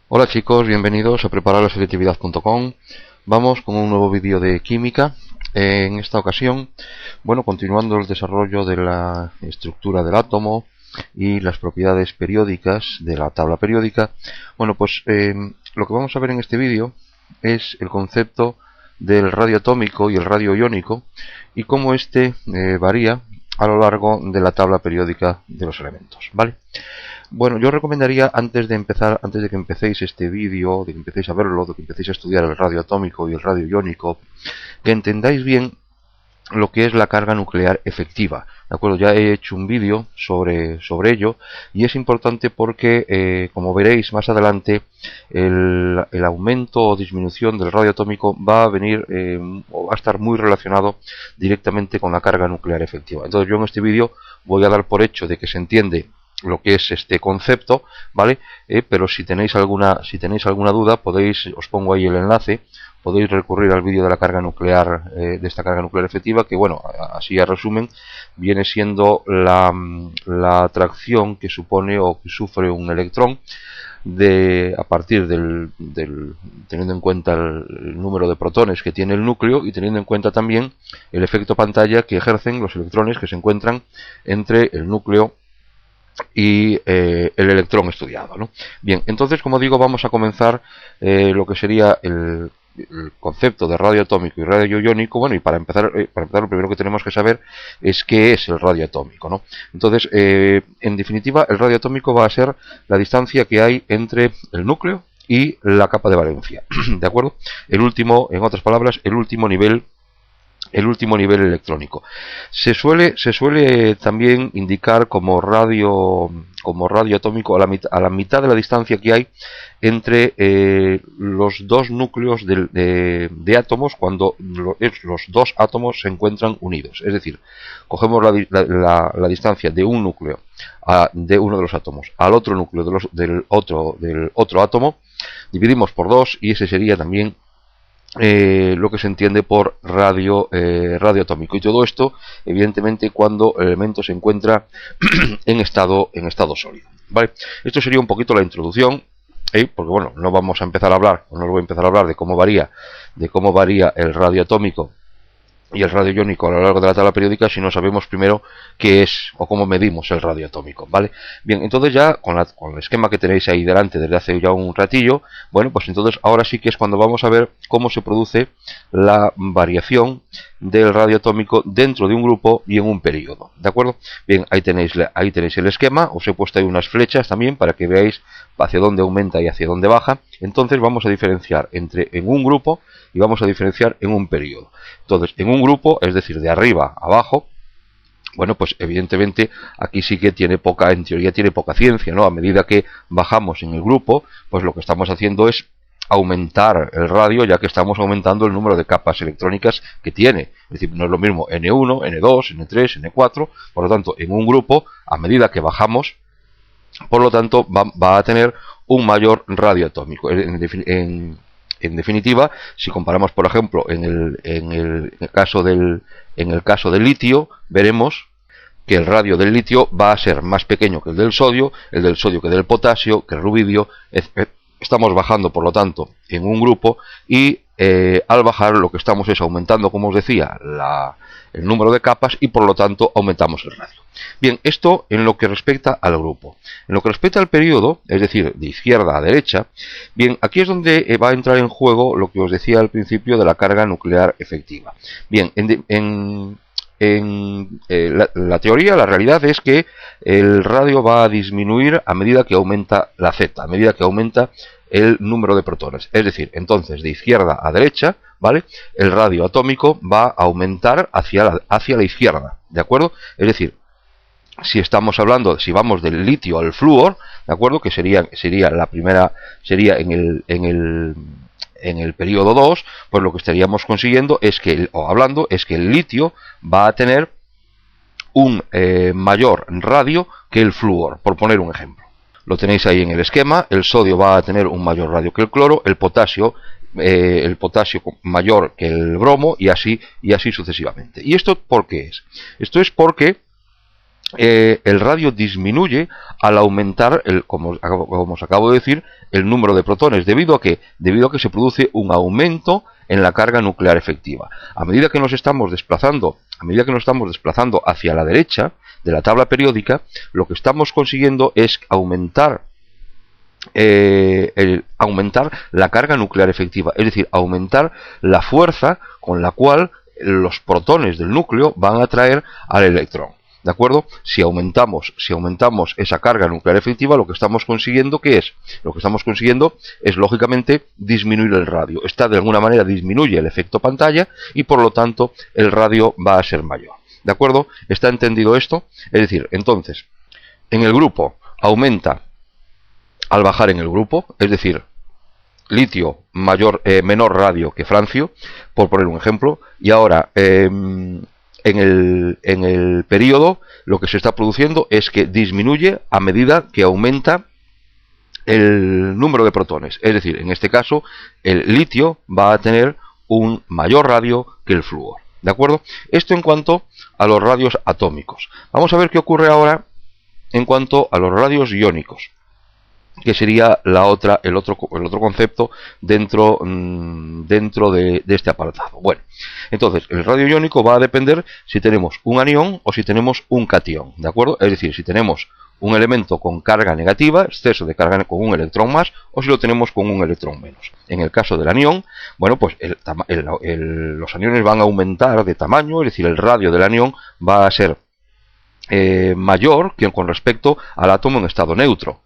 Hola chicos, bienvenidos a prepararlaselectividad.com. Vamos con un nuevo vídeo de química. En esta ocasión, continuando el desarrollo de la estructura del átomo y las propiedades periódicas de la tabla periódica. Lo que vamos a ver en este vídeo es el concepto del radio atómico y el radio iónico y cómo este varía a lo largo de la tabla periódica de los elementos, ¿vale? Bueno, yo recomendaría antes de que empecéis este vídeo, de que empecéis a verlo, de que empecéis a estudiar el radio atómico y el radio iónico, que entendáis bien lo que es la carga nuclear efectiva. ¿De acuerdo? Ya he hecho un vídeo sobre ello y es importante porque, como veréis más adelante, el aumento o disminución del radio atómico va a venir o va a estar muy relacionado directamente con la carga nuclear efectiva. Entonces yo en este vídeo voy a dar por hecho de que se entiende lo que es este concepto, ¿vale? Pero si tenéis alguna duda, os pongo ahí el enlace, podéis recurrir al vídeo de la carga nuclear, de esta carga nuclear efectiva, que bueno, así a resumen, viene siendo la atracción que supone o que sufre un electrón a partir teniendo en cuenta el número de protones que tiene el núcleo y teniendo en cuenta también el efecto pantalla que ejercen los electrones que se encuentran entre el núcleo y el electrón estudiado, ¿no? Bien, entonces, como digo, vamos a comenzar lo que sería el concepto de radio atómico y radio iónico. Bueno, y para empezar, lo primero que tenemos que saber es qué es el radio atómico, ¿no? Entonces, en definitiva, el radio atómico va a ser la distancia que hay entre el núcleo y la capa de valencia, ¿de acuerdo? El último, en otras palabras, el último nivel electrónico. Se suele también indicar como radio atómico a la mitad de la distancia que hay entre los dos núcleos de átomos cuando los dos átomos se encuentran unidos. Es decir, cogemos la distancia de un núcleo de uno de los átomos al otro núcleo del otro átomo, dividimos por dos y ese sería también lo que se entiende por radio atómico. Y todo esto, evidentemente, cuando el elemento se encuentra en estado sólido, ¿vale? Esto sería un poquito la introducción, porque bueno, no vamos a empezar a hablar, o no voy a empezar a hablar de cómo varía el radio atómico y el radio iónico a lo largo de la tabla periódica si no sabemos primero qué es o cómo medimos el radio atómico, ¿vale? Bien, entonces ya con el esquema que tenéis ahí delante desde hace ya un ratillo, bueno, pues entonces ahora sí que es cuando vamos a ver cómo se produce la variación del radio atómico dentro de un grupo y en un periodo, ¿de acuerdo? Bien, ahí tenéis el esquema, os he puesto ahí unas flechas también para que veáis hacia dónde aumenta y hacia dónde baja. Entonces vamos a diferenciar entre en un grupo y vamos a diferenciar en un periodo. Entonces, en un grupo, es decir, de arriba a abajo, bueno, pues evidentemente aquí sí que en teoría tiene poca ciencia, ¿no? A medida que bajamos en el grupo, pues lo que estamos haciendo es aumentar el radio, ya que estamos aumentando el número de capas electrónicas que tiene. Es decir, no es lo mismo N1, N2, N3, N4, por lo tanto, en un grupo, a medida que bajamos, por lo tanto, va a tener un mayor radio atómico. En definitiva, si comparamos, por ejemplo, en el caso del litio, veremos que el radio del litio va a ser más pequeño que el del sodio que del potasio, que el rubidio. Estamos bajando, por lo tanto, en un grupo y al bajar lo que estamos es aumentando, como os decía, el número de capas y por lo tanto aumentamos el radio. Bien, esto en lo que respecta al grupo. En lo que respecta al periodo, es decir, de izquierda a derecha, bien, aquí es donde va a entrar en juego lo que os decía al principio de la carga nuclear efectiva. Bien, la teoría, la realidad es que el radio va a disminuir a medida que aumenta la Z, a medida que aumenta el número de protones. Es decir, entonces de izquierda a derecha, ¿vale? El radio atómico va a aumentar hacia la izquierda, ¿de acuerdo? Es decir, si estamos hablando, si vamos del litio al flúor, ¿de acuerdo? Que sería la primera, sería en el periodo 2, pues lo que estaríamos consiguiendo es que el litio va a tener un mayor radio que el flúor, por poner un ejemplo. Lo tenéis ahí en el esquema. El sodio va a tener un mayor radio que el cloro, el potasio mayor que el bromo y así sucesivamente. ¿Y esto por qué es? Esto es porque el radio disminuye al aumentar, como os acabo de decir, el número de protones. ¿Debido a qué? Debido a que se produce un aumento en la carga nuclear efectiva. A medida que nos estamos desplazando hacia la derecha de la tabla periódica, lo que estamos consiguiendo es aumentar la carga nuclear efectiva, es decir, aumentar la fuerza con la cual los protones del núcleo van a atraer al electrón. ¿De acuerdo? Si aumentamos esa carga nuclear efectiva, lo que estamos consiguiendo, ¿qué es? Lo que estamos consiguiendo es, lógicamente, disminuir el radio. Esta, de alguna manera, disminuye el efecto pantalla y, por lo tanto, el radio va a ser mayor. ¿De acuerdo? ¿Está entendido esto? Es decir, entonces, en el grupo aumenta al bajar en el grupo, es decir, litio menor radio que francio, por poner un ejemplo, y ahora en el periodo lo que se está produciendo es que disminuye a medida que aumenta el número de protones, es decir, en este caso el litio va a tener un mayor radio que el flúor. ¿De acuerdo? Esto en cuanto a los radios atómicos. Vamos a ver qué ocurre ahora en cuanto a los radios iónicos, que sería el otro concepto dentro de este apartado. Bueno, entonces el radio iónico va a depender si tenemos un anión o si tenemos un catión, ¿de acuerdo? Es decir, si tenemos un elemento con carga negativa, exceso de carga con un electrón más, o si lo tenemos con un electrón menos. En el caso del anión, bueno, pues los aniones van a aumentar de tamaño, es decir, el radio del anión va a ser mayor que con respecto al átomo en estado neutro.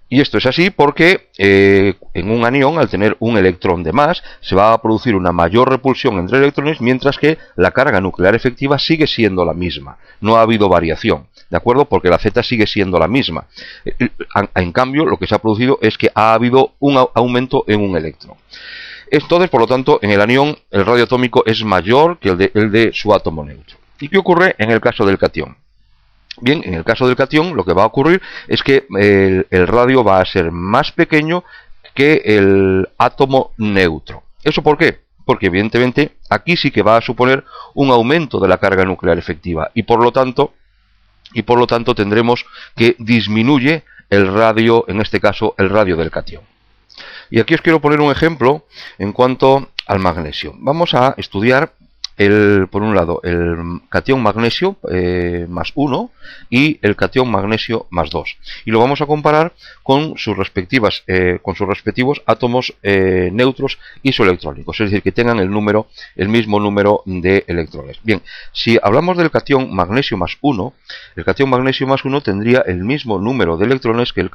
Y esto es así porque en un anión, al tener un electrón de más, se va a producir una mayor repulsión entre electrones, mientras que la carga nuclear efectiva sigue siendo la misma. No ha habido variación, ¿de acuerdo? Porque la Z sigue siendo la misma. En cambio, lo que se ha producido es que ha habido un aumento en un electrón. Entonces, por lo tanto, en el anión el radio atómico es mayor que el de su átomo neutro. ¿Y qué ocurre en el caso del catión? Bien, en el caso del catión lo que va a ocurrir es que el radio va a ser más pequeño que el átomo neutro. ¿Eso por qué? Porque evidentemente aquí sí que va a suponer un aumento de la carga nuclear efectiva y por lo tanto tendremos que disminuye el radio, en este caso el radio del catión. Y aquí os quiero poner un ejemplo en cuanto al magnesio. Vamos a estudiar por un lado el catión magnesio más 1 y el catión magnesio más 2, y lo vamos a comparar con sus respectivos átomos neutros isoelectrónicos, es decir, que tengan el mismo número de electrones. Bien, si hablamos del catión magnesio más 1, el catión magnesio más 1 tendría el mismo número de electrones que el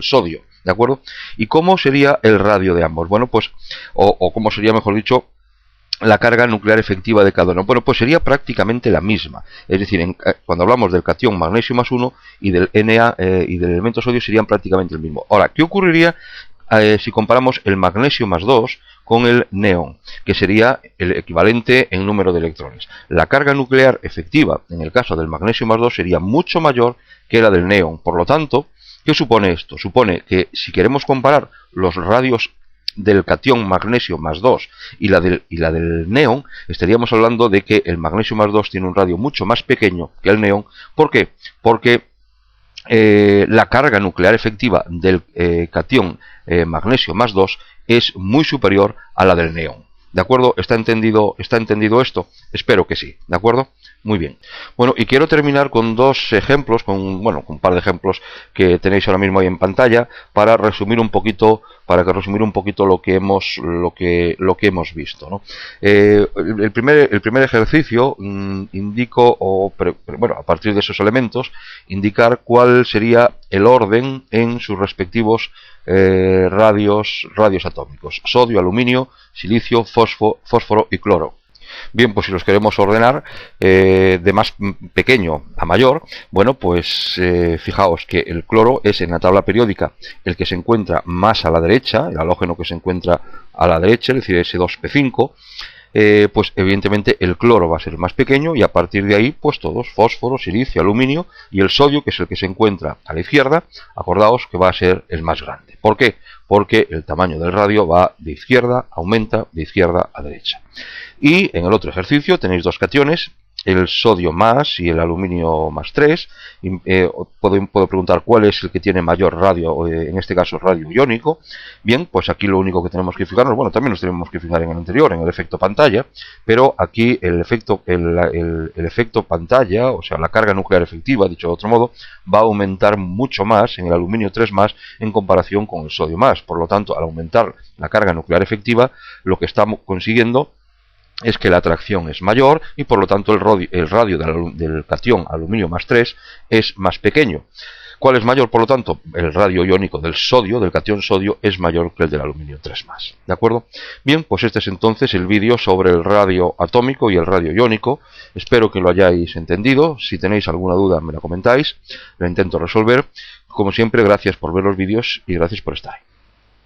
sodio, ¿de acuerdo? ¿Y cómo sería el radio de ambos? Bueno, pues, o cómo sería, mejor dicho, la carga nuclear efectiva de cada uno. Bueno, pues sería prácticamente la misma. Es decir, cuando hablamos del catión magnesio más 1 y del Na y del elemento sodio serían prácticamente el mismo. Ahora, ¿qué ocurriría si comparamos el magnesio más 2 con el neón, que sería el equivalente en número de electrones? La carga nuclear efectiva en el caso del magnesio más 2 sería mucho mayor que la del neón. Por lo tanto, ¿qué supone esto? Supone que si queremos comparar los radios del catión magnesio más 2 y la del neón, estaríamos hablando de que el magnesio más 2 tiene un radio mucho más pequeño que el neón. ¿Por qué? Porque la carga nuclear efectiva del catión magnesio más 2 es muy superior a la del neón. ¿De acuerdo? ¿Está entendido esto? Espero que sí. ¿De acuerdo? Muy bien. Bueno, y quiero terminar con dos ejemplos, con un par de ejemplos que tenéis ahora mismo ahí en pantalla, para resumir un poquito lo que hemos visto, ¿no? El primer ejercicio indico, a partir de esos elementos, indicar cuál sería el orden en sus respectivos radios atómicos: sodio, aluminio, silicio, fósforo y cloro. Bien, pues si los queremos ordenar de más pequeño a mayor, bueno, pues fijaos que el cloro es, en la tabla periódica, el que se encuentra más a la derecha, el halógeno que se encuentra a la derecha, es decir, S2P5. Pues evidentemente el cloro va a ser más pequeño, y a partir de ahí pues todos: fósforo, silicio, aluminio, y el sodio, que es el que se encuentra a la izquierda, acordaos que va a ser el más grande. ¿Por qué? Porque el tamaño del radio va de izquierda, aumenta de izquierda a derecha. Y en el otro ejercicio tenéis dos cationes, el sodio más y el aluminio más 3. Puedo preguntar cuál es el que tiene mayor radio, en este caso radio iónico. Bien, pues aquí lo único que tenemos que fijarnos, bueno, también nos tenemos que fijar en el anterior, en el efecto pantalla, pero aquí el efecto pantalla, o sea, la carga nuclear efectiva, dicho de otro modo, va a aumentar mucho más en el aluminio 3 más en comparación con el sodio más. Por lo tanto, al aumentar la carga nuclear efectiva, lo que estamos consiguiendo es que la atracción es mayor y por lo tanto el radio del catión aluminio más 3 es más pequeño. ¿Cuál es mayor? Por lo tanto, el radio iónico del sodio, del catión sodio, es mayor que el del aluminio 3 más. ¿De acuerdo? Bien, pues este es entonces el vídeo sobre el radio atómico y el radio iónico. Espero que lo hayáis entendido. Si tenéis alguna duda me la comentáis. La intento resolver. Como siempre, gracias por ver los vídeos y gracias por estar ahí.